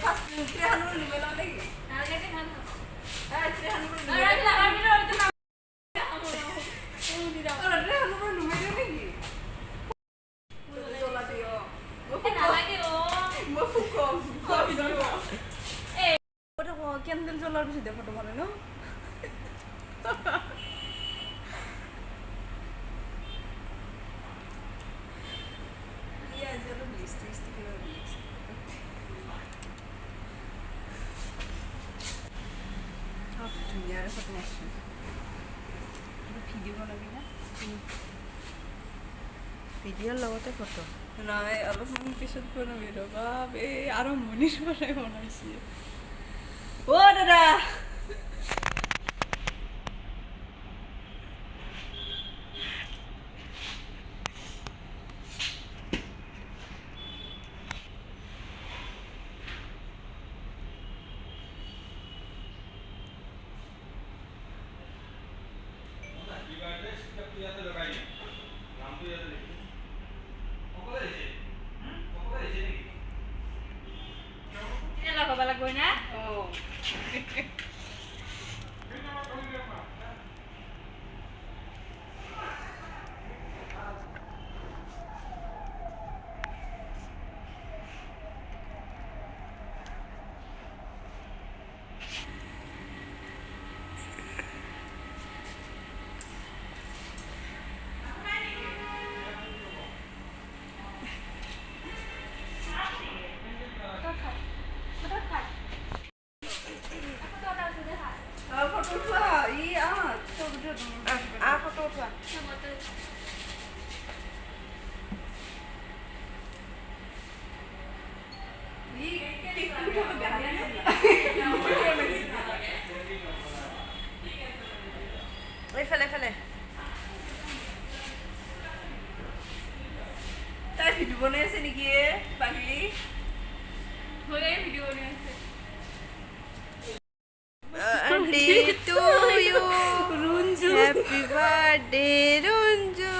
First 300 নিবে না নাকি আগে 300 হ্যাঁ 300 নিবে না আমি ওটা না ওটা 300 নিবে নাকি চলা দিও না লাগে ও মফুকো এই ওটা ক্যান্ডেল জ্বলার পিছনে ফটো মারে না Dünyada fotoğrafı. Bu video बनाबी ना? ভিডিওর লগতে ফটো নাই অলপমান পিছত बनाबी ৰবা বে আৰু মনিৰ পৰাই বনাইছি ও দাদা ফেলে তাই ভিডিও বনাই আছে নেকি পাগলি হয়ে ভিডিও বনাই আছে birthday to you Runju happy birthday Runju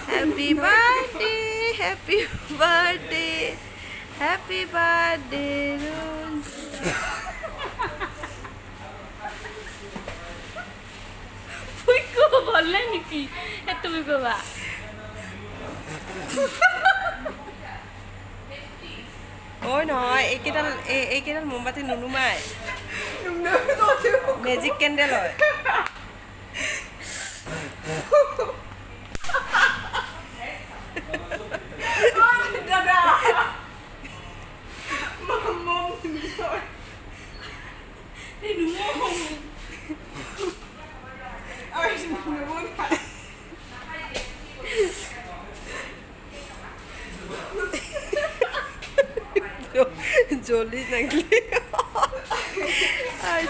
happy birthday Runju বললে নাকি তুমি বাবা ওই নহয় এইকেইডাল মোমবাতি নুনুমাই মেজিক কেণ্ডেল হয় জলি নাগলি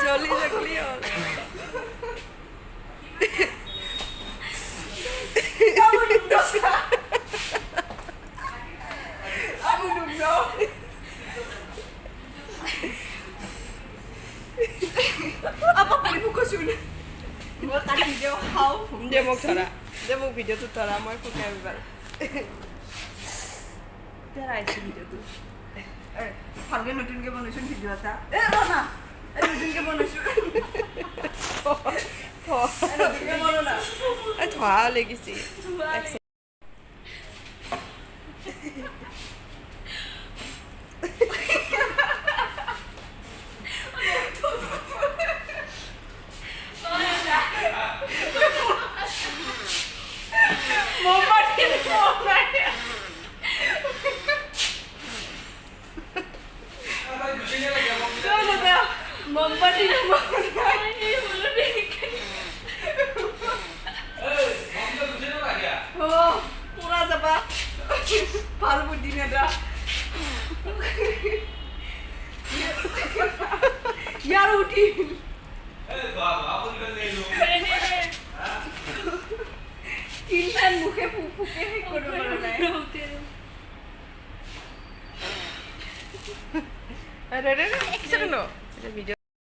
জলি নাগলি apa kali buka sudah gua kan video how dia mau video tuh thora mau aku kamera dia raisi video tuh ভালকে নতুনকে বনাইছো ভিডিও এটা না নতুনকে বনাইছো থোৱা লাগিছে